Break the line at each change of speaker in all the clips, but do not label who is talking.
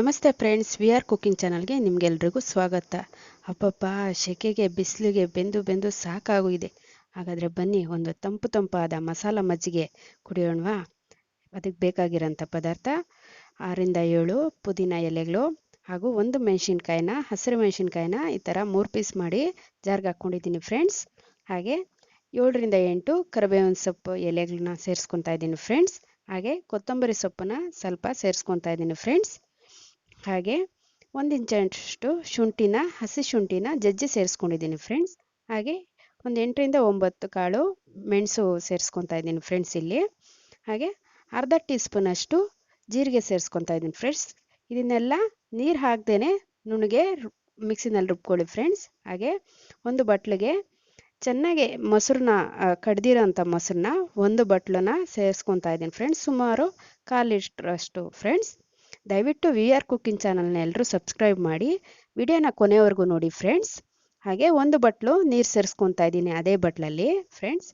ನಮಸ್ತೆ friends, we are cooking ಚಾನಲ್ಗೆ ನಿಮಗೆಲ್ರಿಗೂ ಸ್ವಾಗತ. ಅಪ್ಪಪ್ಪ, ಸೆಕೆಗೆ ಬಿಸಿಲಿಗೆ ಬೆಂದು ಸಾಕಾಗಿದೆ. ಹಾಗಾದರೆ ಬನ್ನಿ, ಒಂದು ತಂಪಾದ ಮಸಾಲ ಮಜ್ಜಿಗೆ ಕುಡಿಯೋಣವಾ. ಅದಕ್ಕೆ ಬೇಕಾಗಿರೋಂಥ ಪದಾರ್ಥ 6ರಿಂದ 7 ಪುದೀನ ಎಲೆಗಳು ಹಾಗೂ ಒಂದು ಮೆಣಸಿನ್ಕಾಯಿನ, ಹಸಿರು ಮೆಣಸಿನ್ಕಾಯಿನ ಈ ಥರ 3 ಪೀಸ್ ಮಾಡಿ ಜಾರ್ಗೆ ಹಾಕ್ಕೊಂಡಿದ್ದೀನಿ ಫ್ರೆಂಡ್ಸ್. ಹಾಗೆ 7ರಿಂದ 8 ಕರಿಬೇವಿನ ಸೊಪ್ಪು ಎಲೆಗಳನ್ನ ಸೇರಿಸ್ಕೊತಾ ಇದ್ದೀನಿ ಫ್ರೆಂಡ್ಸ್. ಹಾಗೆ ಕೊತ್ತಂಬರಿ ಸೊಪ್ಪನ್ನ ಸ್ವಲ್ಪ ಸೇರಿಸ್ಕೊತಾ ಇದ್ದೀನಿ ಫ್ರೆಂಡ್ಸ್. ಹಾಗೆ 1 ಇಂಚಷ್ಟು ಶುಂಠಿನ, ಹಸಿ ಶುಂಠಿನ ಜಜ್ಜಿ ಸೇರಿಸ್ಕೊಂಡಿದ್ದೀನಿ ಫ್ರೆಂಡ್ಸ್. ಹಾಗೆ ಒಂದು 8ರಿಂದ 9 ಕಾಳು ಮೆಣಸು ಸೇರಿಸ್ಕೊತಾ ಇದ್ದೀನಿ ಫ್ರೆಂಡ್ಸ್ ಇಲ್ಲಿ. ಹಾಗೆ ಅರ್ಧ ಟೀ ಸ್ಪೂನಷ್ಟು ಜೀರಿಗೆ ಸೇರಿಸ್ಕೊತಾ ಇದ್ದೀನಿ ಫ್ರೆಂಡ್ಸ್. ಇದನ್ನೆಲ್ಲ ನೀರು ಹಾಕ್ದೇನೆ ನುಣ್ಣಗೆ ಮಿಕ್ಸಿನಲ್ಲಿ ರುಬ್ಕೊಳ್ಳಿ ಫ್ರೆಂಡ್ಸ್. ಹಾಗೆ ಒಂದು ಬಟ್ಲಿಗೆ ಚೆನ್ನಾಗಿ ಮೊಸರನ್ನ, ಕಡ್ದಿರೋಂಥ ಮೊಸರನ್ನ 1 ಬಟ್ಲನ್ನ ಸೇರಿಸ್ಕೊತಾ ಇದ್ದೀನಿ ಫ್ರೆಂಡ್ಸ್. ಸುಮಾರು 1/4 ಲೀಟ್ರಷ್ಟು ಫ್ರೆಂಡ್ಸ್. ದಯವಿಟ್ಟು ವಿ ಆರ್ ಕುಕಿಂಗ್ ಚಾನಲ್ನ ಎಲ್ಲರೂ ಸಬ್ಸ್ಕ್ರೈಬ್ ಮಾಡಿ ವಿಡಿಯೋನ ಕೊನೆವರೆಗೂ ನೋಡಿ ಫ್ರೆಂಡ್ಸ್. ಹಾಗೆ 1 ಬಟ್ಲು ನೀರು ಸೇರಿಸ್ಕೊತಾ ಇದ್ದೀನಿ ಅದೇ ಬಟ್ಲಲ್ಲಿ ಫ್ರೆಂಡ್ಸ್.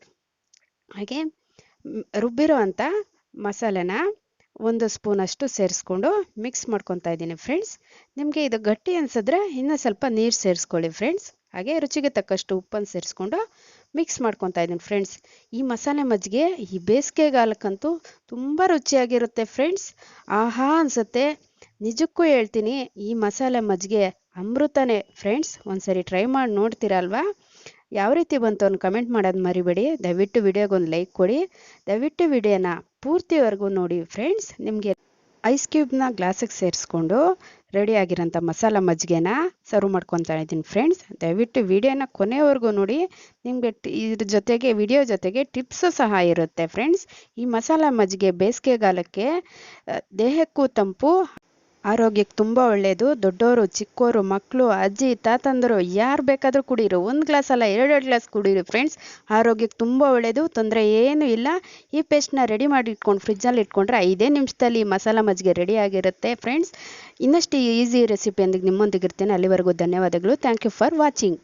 ಹಾಗೆ ರುಬ್ಬಿರೋ ಅಂಥ ಮಸಾಲೆನ 1 ಸ್ಪೂನಷ್ಟು ಸೇರಿಸ್ಕೊಂಡು ಮಿಕ್ಸ್ ಮಾಡ್ಕೊತಾ ಇದ್ದೀನಿ ಫ್ರೆಂಡ್ಸ್. ನಿಮಗೆ ಇದು ಗಟ್ಟಿ ಅನಿಸಿದ್ರೆ ಇನ್ನೂ ಸ್ವಲ್ಪ ನೀರು ಸೇರಿಸ್ಕೊಳ್ಳಿ ಫ್ರೆಂಡ್ಸ್. ಹಾಗೆ ರುಚಿಗೆ ತಕ್ಕಷ್ಟು ಉಪ್ಪನ್ನು ಸೇರಿಸ್ಕೊಂಡು ಮಿಕ್ಸ್ ಮಾಡ್ಕೊತಾ ಇದ್ದೀನಿ ಫ್ರೆಂಡ್ಸ್. ಈ ಮಸಾಲೆ ಮಜ್ಜಿಗೆ ಈ ಬೇಸಿಗೆಗಾಲಕ್ಕಂತೂ ತುಂಬ ರುಚಿಯಾಗಿರುತ್ತೆ ಫ್ರೆಂಡ್ಸ್. ಆಹಾ ಅನಿಸುತ್ತೆ. ನಿಜಕ್ಕೂ ಹೇಳ್ತೀನಿ, ಈ ಮಸಾಲೆ ಮಜ್ಜಿಗೆ ಅಮೃತನೇ ಫ್ರೆಂಡ್ಸ್. ಒಂದ್ಸರಿ ಟ್ರೈ ಮಾಡಿ ನೋಡ್ತೀರಲ್ವಾ? ಯಾವ ರೀತಿ ಬಂತು ಅಂತ ಕಮೆಂಟ್ ಮಾಡೋದು ಮರಿಬೇಡಿ. ದಯವಿಟ್ಟು ವಿಡಿಯೋಗೊಂದು ಲೈಕ್ ಕೊಡಿ. ದಯವಿಟ್ಟು ವಿಡಿಯೋನ ಪೂರ್ತಿವರೆಗೂ ನೋಡಿ ಫ್ರೆಂಡ್ಸ್. ನಿಮಗೆ ಐಸ್ ಕ್ಯೂಬ್ನ ಗ್ಲಾಸಿಗೆ ಸೇರಿಸ್ಕೊಂಡು ರೆಡಿ ಆಗಿರೋಂಥ ಮಸಾಲ ಮಜ್ಜಿಗೆನ ಸರ್ವ್ ಮಾಡ್ಕೊತಾ ಇದ್ದೀನಿ ಫ್ರೆಂಡ್ಸ್. ದಯವಿಟ್ಟು ವಿಡಿಯೋನ ಕೊನೆವರೆಗೂ ನೋಡಿ. ನಿಮಗೆ ಇದ್ರ ಜೊತೆಗೆ ವಿಡಿಯೋ ಜೊತೆಗೆ ಟಿಪ್ಸು ಸಹ ಇರುತ್ತೆ ಫ್ರೆಂಡ್ಸ್. ಈ ಮಸಾಲ ಮಜ್ಜಿಗೆ ಬೇಸಿಗೆಗಾಲಕ್ಕೆ ದೇಹಕ್ಕೂ ತಂಪು, ಆರೋಗ್ಯಕ್ಕೆ ತುಂಬ ಒಳ್ಳೆಯದು. ದೊಡ್ಡವರು, ಚಿಕ್ಕವರು, ಮಕ್ಕಳು, ಅಜ್ಜಿ, ತಾತಂದರು ಯಾರು ಬೇಕಾದರೂ ಕುಡೀರಿ. 1 ಗ್ಲಾಸ್ ಅಲ್ಲ, 2 ಗ್ಲಾಸ್ ಕುಡೀರಿ ಫ್ರೆಂಡ್ಸ್. ಆರೋಗ್ಯಕ್ಕೆ ತುಂಬ ಒಳ್ಳೆಯದು, ತೊಂದರೆ ಏನೂ ಇಲ್ಲ. ಈ ಪೇಸ್ಟ್ನ ರೆಡಿ ಮಾಡಿ ಇಟ್ಕೊಂಡು ಫ್ರಿಜ್ಜಲ್ಲಿ ಇಟ್ಕೊಂಡ್ರೆ 5 ನಿಮಿಷದಲ್ಲಿ ಮಸಾಲ ಮಜ್ಜಿಗೆ ರೆಡಿ ಆಗಿರುತ್ತೆ ಫ್ರೆಂಡ್ಸ್. ಇನ್ನಷ್ಟು ಈಸಿ ರೆಸಿಪಿಯೊಂದಿಗೆ ನಿಮ್ಮೊಂದಿಗೆ ಇರ್ತೀನಿ. ಅಲ್ಲಿವರೆಗೂ ಧನ್ಯವಾದಗಳು. Thank you for watching.